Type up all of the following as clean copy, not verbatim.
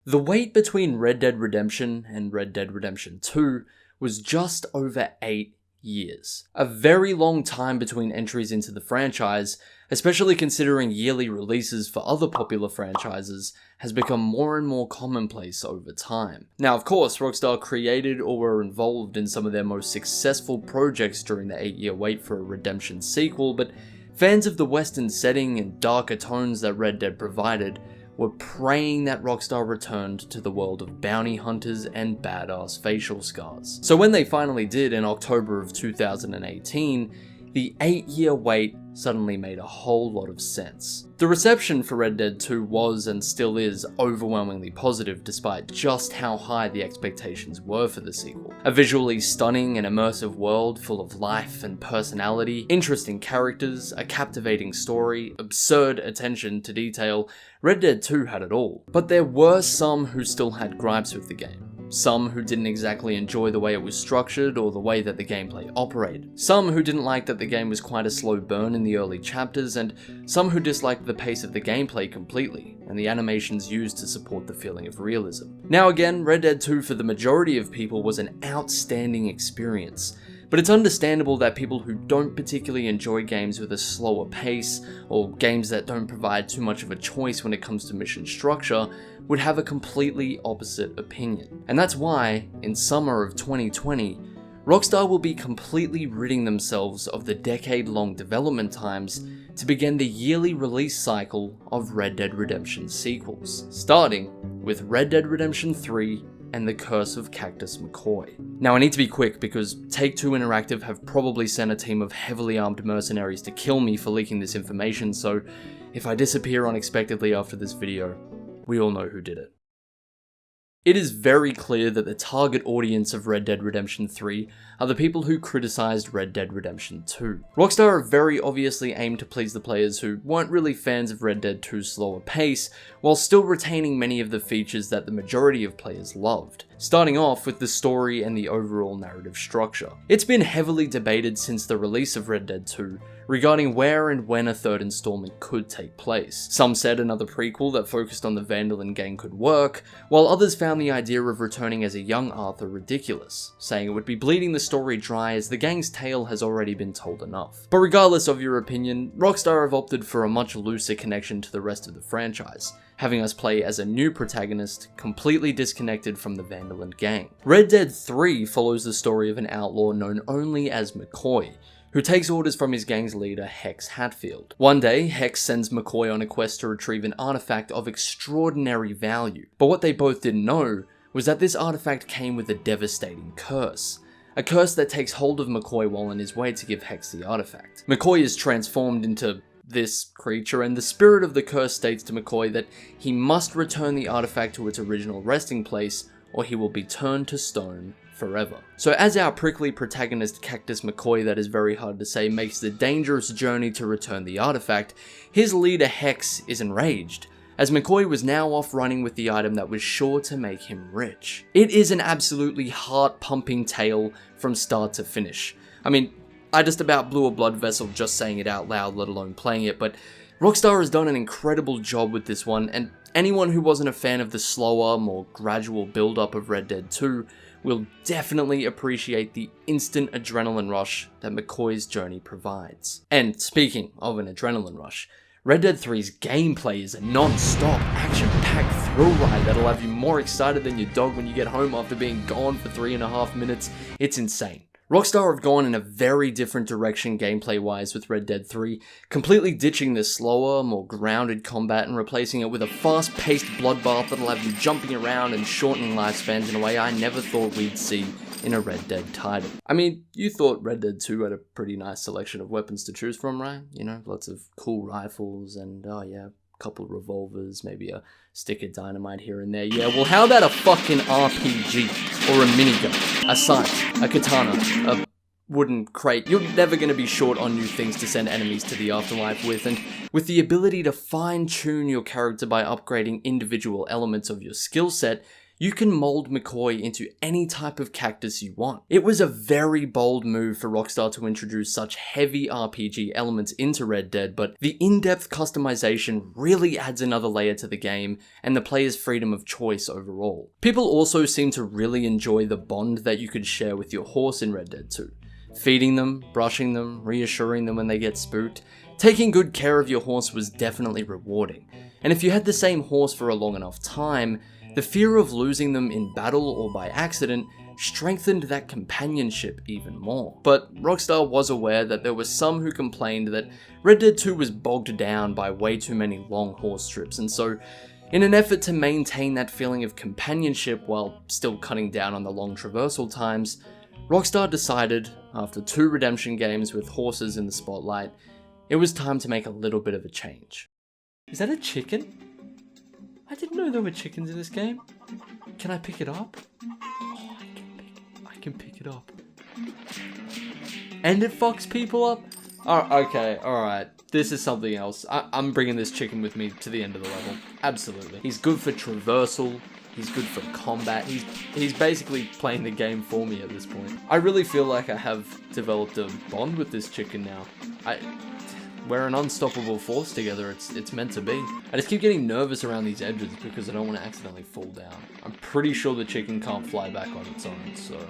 The wait between Red Dead Redemption and Red Dead Redemption 2 was just over 8 years. A very long time between entries into the franchise, especially considering yearly releases for other popular franchises, has become more and more commonplace over time. Now, of course, Rockstar created or were involved in some of their most successful projects during the 8-year wait for a Redemption sequel, but fans of the Western setting and darker tones that Red Dead provided were praying that Rockstar returned to the world of bounty hunters and badass facial scars. So when they finally did in October of 2018, the 8-year wait suddenly made a whole lot of sense. The reception for Red Dead 2 was and still is overwhelmingly positive despite just how high the expectations were for the sequel. A visually stunning and immersive world full of life and personality, interesting characters, a captivating story, absurd attention to detail, Red Dead 2 had it all. But there were some who still had gripes with the game. Some who didn't exactly enjoy the way it was structured or the way that the gameplay operated. Some who didn't like that the game was quite a slow burn in the early chapters, and some who disliked the pace of the gameplay completely, and the animations used to support the feeling of realism. Now again, Red Dead 2 for the majority of people was an outstanding experience, but it's understandable that people who don't particularly enjoy games with a slower pace, or games that don't provide too much of a choice when it comes to mission structure, would have a completely opposite opinion. And that's why, in summer of 2020, Rockstar will be completely ridding themselves of the decade-long development times to begin the yearly release cycle of Red Dead Redemption sequels, starting with Red Dead Redemption 3 and The Curse of Cactus McCoy. Now I need to be quick because Take-Two Interactive have probably sent a team of heavily armed mercenaries to kill me for leaking this information, so if I disappear unexpectedly after this video, we all know who did it. It is very clear that the target audience of Red Dead Redemption 3 are the people who criticized Red Dead Redemption 2. Rockstar have very obviously aimed to please the players who weren't really fans of Red Dead 2's slower pace, while still retaining many of the features that the majority of players loved, starting off with the story and the overall narrative structure. It's been heavily debated since the release of Red Dead 2 regarding where and when a third installment could take place. Some said another prequel that focused on the Vandal and gang could work, while others found the idea of returning as a young Arthur ridiculous, saying it would be bleeding the story dry as the gang's tale has already been told enough. But regardless of your opinion, Rockstar have opted for a much looser connection to the rest of the franchise, having us play as a new protagonist, completely disconnected from the Vandal and gang. Red Dead 3 follows the story of an outlaw known only as McCoy, who takes orders from his gang's leader, Hex Hatfield. One day, Hex sends McCoy on a quest to retrieve an artifact of extraordinary value, but what they both didn't know was that this artifact came with a devastating curse. A curse that takes hold of McCoy while on his way to give Hex the artifact. McCoy is transformed into this creature, and the spirit of the curse states to McCoy that he must return the artifact to its original resting place, or he will be turned to stone forever. So as our prickly protagonist Cactus McCoy, that is very hard to say, makes the dangerous journey to return the artifact, his leader Hex is enraged, as McCoy was now off running with the item that was sure to make him rich. It is an absolutely heart-pumping tale from start to finish. I mean, I just about blew a blood vessel just saying it out loud, let alone playing it, but Rockstar has done an incredible job with this one, and anyone who wasn't a fan of the slower, more gradual build-up of Red Dead 2 will definitely appreciate the instant adrenaline rush that McCoy's journey provides. And speaking of an adrenaline rush, Red Dead 3's gameplay is a non-stop, action-packed thrill ride that'll have you more excited than your dog when you get home after being gone for 3.5 minutes. It's insane. Rockstar have gone in a very different direction gameplay-wise with Red Dead 3, completely ditching the slower, more grounded combat and replacing it with a fast-paced bloodbath that'll have you jumping around and shortening lifespans in a way I never thought we'd see in a Red Dead title. I mean, you thought Red Dead 2 had a pretty nice selection of weapons to choose from, right? You know, lots of cool rifles and, oh yeah, couple of revolvers, maybe a stick of dynamite here and there. Yeah, well, how about a fucking RPG? Or a minigun? A sight? A katana? A wooden crate? You're never going to be short on new things to send enemies to the afterlife with, and with the ability to fine-tune your character by upgrading individual elements of your skill set, You can mold McCoy into any type of cactus you want. It was a very bold move for Rockstar to introduce such heavy RPG elements into Red Dead, but the in-depth customization really adds another layer to the game and the player's freedom of choice overall. People also seem to really enjoy the bond that you could share with your horse in Red Dead 2. Feeding them, brushing them, reassuring them when they get spooked. Taking good care of your horse was definitely rewarding. And if you had the same horse for a long enough time, the fear of losing them in battle or by accident strengthened that companionship even more. But Rockstar was aware that there were some who complained that Red Dead 2 was bogged down by way too many long horse trips, and so in an effort to maintain that feeling of companionship while still cutting down on the long traversal times, Rockstar decided, after 2 redemption games with horses in the spotlight, it was time to make a little bit of a change. Is that a chicken? I didn't know there were chickens in this game. Can I pick it up? Oh, I can pick it up. And it fucks people up? Oh, okay, alright. This is something else. I'm bringing this chicken with me to the end of the level. Absolutely. He's good for traversal. He's good for combat. He's basically playing the game for me at this point. I really feel like I have developed a bond with this chicken now. We're an unstoppable force together, it's meant to be. I just keep getting nervous around these edges because I don't want to accidentally fall down. I'm pretty sure the chicken can't fly back on its own, so...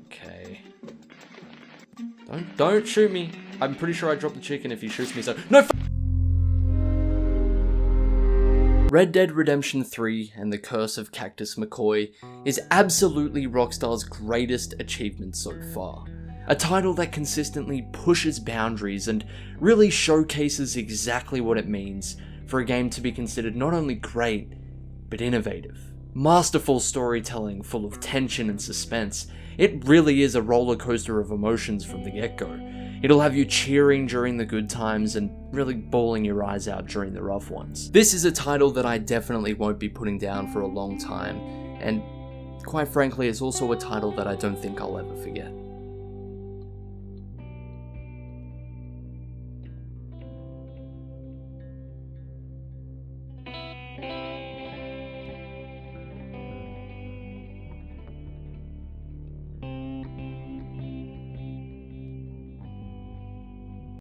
Okay. Don't shoot me. I'm pretty sure I dropped the chicken if he shoots me, so... No! Red Dead Redemption 3 and the Curse of Cactus McCoy is absolutely Rockstar's greatest achievement so far. A title that consistently pushes boundaries and really showcases exactly what it means for a game to be considered not only great, but innovative. Masterful storytelling full of tension and suspense. It really is a roller coaster of emotions from the get-go. It'll have you cheering during the good times and really bawling your eyes out during the rough ones. This is a title that I definitely won't be putting down for a long time, and quite frankly, it's also a title that I don't think I'll ever forget.